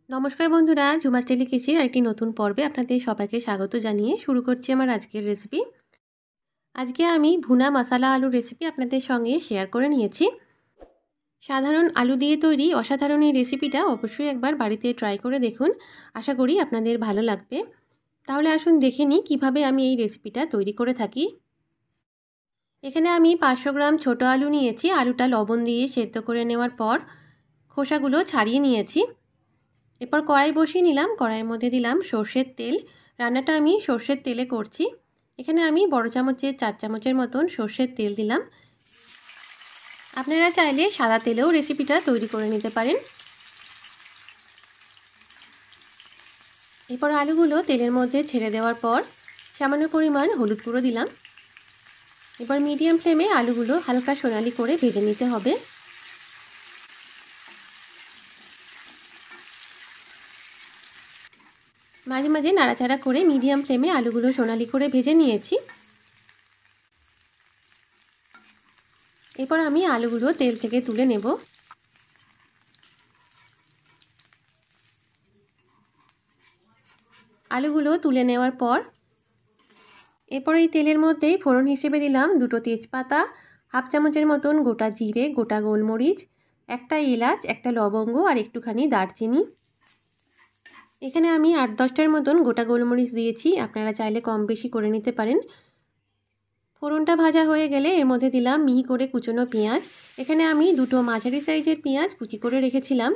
নমস্কার বন্ধুরা, ঝুমাস ডেলিকেসির আরেকটি নতুন পর্বে আপনাদের সবাইকে স্বাগত জানিয়ে শুরু করছি আমার আজকের রেসিপি। আজকে আমি ভুনা মশালা আলুর রেসিপি আপনাদের সঙ্গে শেয়ার করে নিয়েছি। সাধারণ আলু দিয়ে তৈরি অসাধারণ এই রেসিপিটা অবশ্যই একবার বাড়িতে ট্রাই করে দেখুন। আশা করি আপনাদের ভালো লাগবে। তাহলে আসুন দেখে নিই কীভাবে আমি এই রেসিপিটা তৈরি করে থাকি। এখানে আমি 500 গ্রাম ছোটো আলু নিয়েছি। আলুটা লবণ দিয়ে সেদ্ধ করে নেওয়ার পর খোসাগুলো ছাড়িয়ে নিয়েছি। এরপর কড়াই বসিয়ে নিলাম। কড়াইয়ের মধ্যে দিলাম সর্ষের তেল। রান্নাটা আমি সর্ষের তেলে করছি। এখানে আমি বড় চামচের 4 চামচের মতন সর্ষের তেল দিলাম। আপনারা চাইলে সাদা তেলেও রেসিপিটা তৈরি করে নিতে পারেন। এরপর আলুগুলো তেলের মধ্যে ছেড়ে দেওয়ার পর সামান্য পরিমাণ হলুদ গুঁড়ো দিলাম। এবার মিডিয়াম ফ্লেমে আলুগুলো হালকা সোনালি করে ভেজে নিতে হবে। মাঝে মাঝে নাড়াচাড়া করে মিডিয়াম ফ্লেমে আলুগুলো সোনালি করে ভেজে নিয়েছি। এরপর আমি আলুগুলো তেল থেকে তুলে নেব। আলুগুলো তুলে নেওয়ার পর এরপর এই তেলের মধ্যেই ফোড়ন হিসেবে দিলাম 2টো তেজপাতা, হাফ চামচের মতন গোটা জিরে, গোটা গোলমরিচ, একটা এলাচ, একটা লবঙ্গ আর একটুখানি দারচিনি। এখানে আমি 8-10টার মতন গোটা গোলমরিচ দিয়েছি। আপনারা চাইলে কম বেশি করে নিতে পারেন। ফোড়নটা ভাজা হয়ে গেলে এর মধ্যে দিলাম মিহি করে কুচনো পেঁয়াজ। এখানে আমি 2টো মাঝারি সাইজের পেঁয়াজ কুচি করে রেখেছিলাম।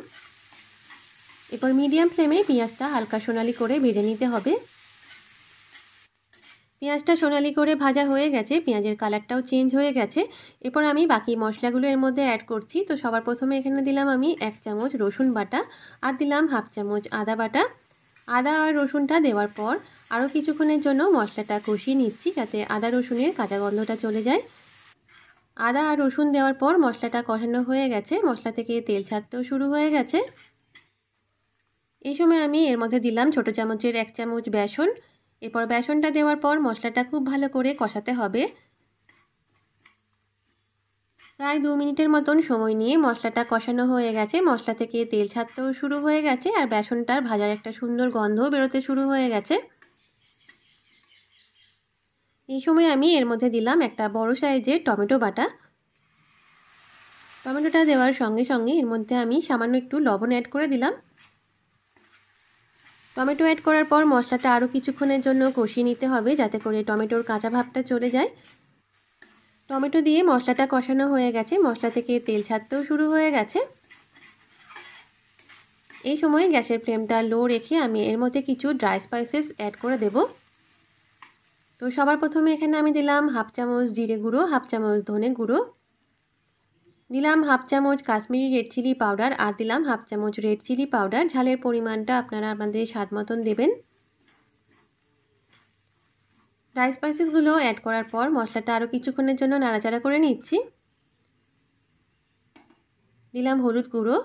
এরপর মিডিয়াম ফ্লেমে পেঁয়াজটা হালকা সোনালি করে ভেজে নিতে হবে। পেঁয়াজটা সোনালি করে ভাজা হয়ে গেছে, পেঁয়াজের কালারটাও চেঞ্জ হয়ে গেছে। এরপর আমি বাকি মশলাগুলো এর মধ্যে অ্যাড করছি। তো সবার প্রথমে এখানে দিলাম আমি 1 চামচ রসুন বাটা আর দিলাম হাফ চামচ আদা বাটা। আদা আর রসুনটা দেওয়ার পর আরও কিছুক্ষণের জন্য মশলাটা কষিয়ে নিচ্ছি যাতে আদা রসুনের কাঁচা গন্ধটা চলে যায়। আদা আর রসুন দেওয়ার পর মশলাটা কষানো হয়ে গেছে, মশলা থেকে তেল ছাড়তেও শুরু হয়ে গেছে। এই সময় আমি এর মধ্যে দিলাম ছোটো চামচের 1 চামচ বেসন। এরপর বেসনটা দেওয়ার পর মশলাটা খুব ভালো করে কষাতে হবে। প্রায় 2 মিনিটের মতন সময় নিয়ে মশলাটা কষানো হয়ে গেছে, মশলা থেকে তেল ছাড়তেও শুরু হয়ে গেছে আর বেসনটার ভাজার একটা সুন্দর গন্ধও বেরোতে শুরু হয়ে গেছে। এই সময় আমি এর মধ্যে দিলাম একটা বড় সাইজের টমেটো বাটা। টমেটোটা দেওয়ার সঙ্গে সঙ্গে এর মধ্যে আমি সামান্য একটু লবণ অ্যাড করে দিলাম। টমেটো অ্যাড করার পর মশলাটা আরও কিছুক্ষণের জন্য কষিয়ে নিতে হবে যাতে করে টমেটোর কাঁচা ভাবটা চলে যায়। টমেটো দিয়ে মশলাটা কষানো হয়ে গেছে, মশলা থেকে তেল ছাড়তেও শুরু হয়ে গেছে। এই সময় গ্যাসের ফ্লেমটা লো রেখে আমি এর মধ্যে কিছু ড্রাই স্পাইসেস অ্যাড করে দেব। তো সবার প্রথমে এখানে আমি দিলাম হাফ চামচ জিরে গুঁড়ো, হাফ চামচ ধনে গুঁড়ো, দিলাম হাফ চামচ কাশ্মীরি রেড চিলি পাউডার আর দিলাম হাফ চামচ রেড চিলি পাউডার। ঝালের পরিমাণটা আপনারা আপনাদের স্বাদ মতন দেবেন। ড্রাই স্পাইসেসগুলো অ্যাড করার পর মশলাটা আরও কিছুক্ষণের জন্য নাড়াচাড়া করে নিচ্ছি। দিলাম হলুদ গুঁড়ো।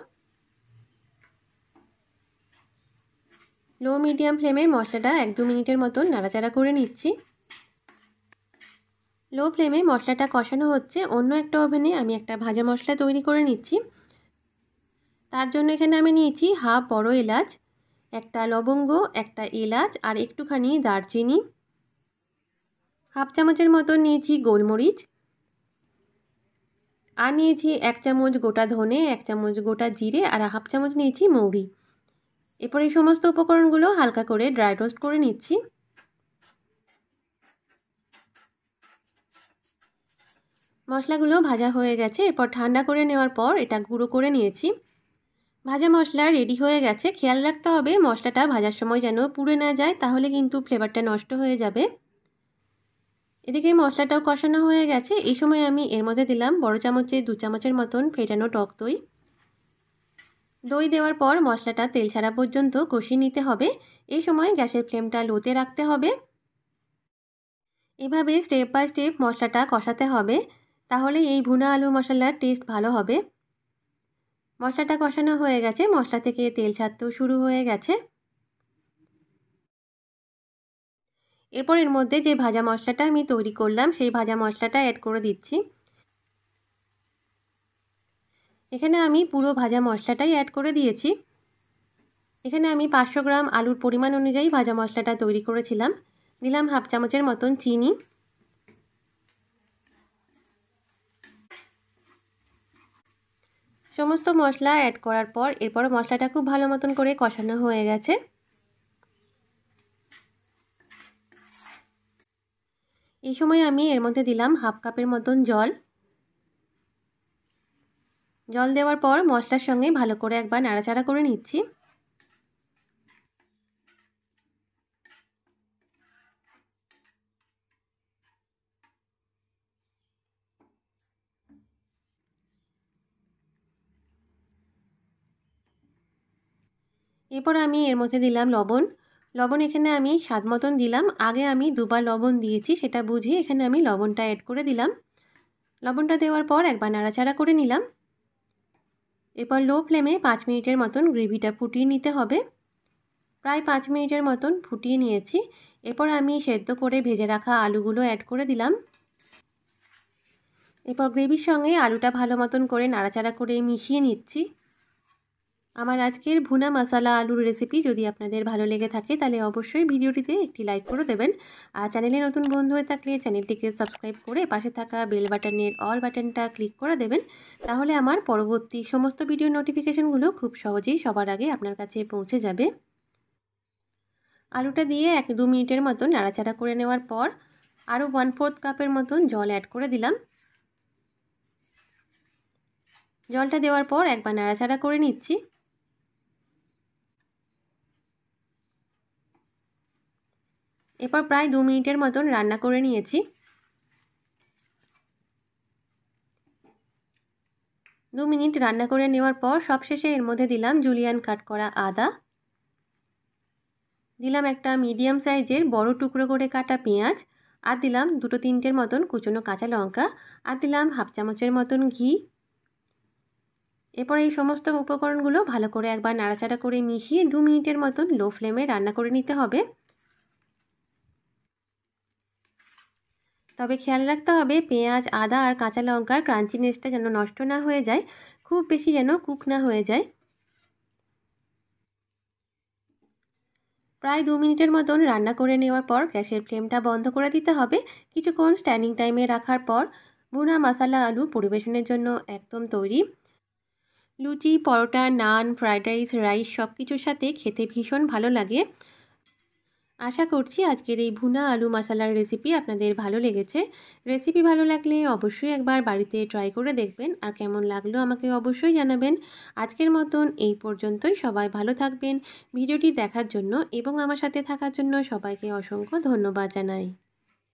লো মিডিয়াম ফ্লেমে মশলাটা 1-2 মিনিটের মতন নাড়াচাড়া করে নিচ্ছি। লো ফ্লেমে মশলাটা কষানো হচ্ছে। অন্য একটা ওভেনে আমি একটা ভাজা মশলা তৈরি করে নিচ্ছি। তার জন্য এখানে আমি নিয়েছি হাফ বড় এলাচ, একটা লবঙ্গ, একটা এলাচ আর একটুখানি দারচিনি, হাফ চামচের মতন নিয়েছি গোলমরিচ আর নিয়েছি 1 চামচ গোটা ধনে, 1 চামচ গোটা জিরে আর হাফ চামচ নিয়েছি মৌরি। এরপর এই সমস্ত উপকরণগুলো হালকা করে ড্রাই রোস্ট করে নিচ্ছি। মশলাগুলো ভাজা হয়ে গেছে। এরপর ঠান্ডা করে নেওয়ার পর এটা গুঁড়ো করে নিয়েছি। ভাজা মশলা রেডি হয়ে গেছে। খেয়াল রাখতে হবে মশলাটা ভাজার সময় যেন পুড়ে না যায়, তাহলে কিন্তু ফ্লেভারটা নষ্ট হয়ে যাবে। এদিকে মশলাটাও কষানো হয়ে গেছে। এই সময় আমি এর মধ্যে দিলাম বড় চামচে 2 চামচের মতন ফেটানো টক দই। দই দেওয়ার পর মশলাটা তেল ছাড়া পর্যন্ত কষিয়ে নিতে হবে। এই সময় গ্যাসের ফ্লেমটা লোতে রাখতে হবে। এভাবে স্টেপ বাই স্টেপ মশলাটা কষাতে হবে, তাহলে এই ভুনা আলু মশলার টেস্ট ভালো হবে। মশলাটা কষানো হয়ে গেছে, মশলা থেকে তেল ছাড়তেও শুরু হয়ে গেছে। এরপর এর মধ্যে যে ভাজা মশলাটা আমি তৈরি করলাম সেই ভাজা মশলাটা অ্যাড করে দিচ্ছি। এখানে আমি পুরো ভাজা মশলাটাই অ্যাড করে দিয়েছি। এখানে আমি 500 গ্রাম আলুর পরিমাণ অনুযায়ী ভাজা মশলাটা তৈরি করেছিলাম। দিলাম হাফ চামচের মতন চিনি, সমস্ত মশলা অ্যাড করার পর এরপর মশলাটা খুব ভালো মতন করে কষানো হয়ে গেছে। এই সময় আমি এর মধ্যে দিলাম হাফ কাপের মতন জল। জল দেওয়ার পর মশলার সঙ্গে ভালো করে একবার নাড়াচাড়া করে নিচ্ছি। এরপর আমি এর মধ্যে দিলাম লবণ। লবণ এখানে আমি স্বাদ মতন দিলাম। আগে আমি দুবার লবণ দিয়েছি, সেটা বুঝে এখানে আমি লবণটা অ্যাড করে দিলাম। লবণটা দেওয়ার পর একবার নাড়াচাড়া করে নিলাম। এরপর লো ফ্লেমে 5 মিনিটের মতন গ্রেভিটা ফুটিয়ে নিতে হবে। প্রায় 5 মিনিটের মতন ফুটিয়ে নিয়েছি। এরপর আমি সেদ্ধ করে ভেজে রাখা আলুগুলো অ্যাড করে দিলাম। এরপর গ্রেভির সঙ্গে আলুটা ভালো মতন করে নাড়াচাড়া করে মিশিয়ে নিচ্ছি। আমার আজকের ভুনা মশালা আলুর রেসিপি যদি আপনাদের ভালো লেগে থাকে তাহলে অবশ্যই ভিডিওটিতে একটি লাইক করে দেবেন। আর চ্যানেলে নতুন বন্ধু হয়ে থাকলে চ্যানেলটিকে সাবস্ক্রাইব করে পাশে থাকা বেল বাটনের অল বাটনটা ক্লিক করে দেবেন। তাহলে আমার পরবর্তী সমস্ত ভিডিও নোটিফিকেশনগুলো খুব সহজেই সবার আগে আপনার কাছে পৌঁছে যাবে। আলুটা দিয়ে 1-2 মিনিটের মতন নাড়াচাড়া করে নেওয়ার পর আরও 1/4 কাপের মতন জল অ্যাড করে দিলাম। জলটা দেওয়ার পর একবার নাড়াচাড়া করে নিচ্ছি। এরপর প্রায় 2 মিনিটের মতন রান্না করে নিয়েছি। 2 মিনিট রান্না করে নেওয়ার পর সবশেষে এর মধ্যে দিলাম জুলিয়ান কাট করা আদা, দিলাম একটা মিডিয়াম সাইজের বড় টুকরো করে কাটা পেঁয়াজ, আর দিলাম 2-3টের মতন কুচনো কাঁচা লঙ্কা, আর দিলাম হাফ চামচের মতন ঘি। এরপর এই সমস্ত উপকরণগুলো ভালো করে একবার নাড়াচাড়া করে মিশিয়ে 2 মিনিটের মতন লো ফ্লেমে রান্না করে নিতে হবে। তবে খেয়াল রাখতে হবে পেঁয়াজ, আদা আর কাঁচা লঙ্কার ক্রাঞ্চিনেসটা যেন নষ্ট না হয়ে যায়, খুব বেশি যেন কুক না হয়ে যায়। প্রায় 2 মিনিটের মতন রান্না করে নেওয়ার পর গ্যাসের ফ্লেমটা বন্ধ করে দিতে হবে। কিছুক্ষণ স্ট্যান্ডিং টাইমে রাখার পর ভুনা মশালা আলু পরিবেশনের জন্য একদম তৈরি। লুচি, পরোটা, নান, ফ্রাইড রাইস, রাইস সব কিছুর সাথে খেতে ভীষণ ভালো লাগে। আশা করছি আজকের এই ভুনা আলু মশালার রেসিপি আপনাদের ভালো লেগেছে। রেসিপি ভালো লাগলে অবশ্যই একবার বাড়িতে ট্রাই করে দেখবেন, আর কেমন লাগলো আমাকে অবশ্যই জানাবেন। আজকের মতন এই পর্যন্তই। সবাই ভালো থাকবেন। ভিডিওটি দেখার জন্য এবং আমার সাথে থাকার জন্য সবাইকে অসংখ্য ধন্যবাদ জানাই।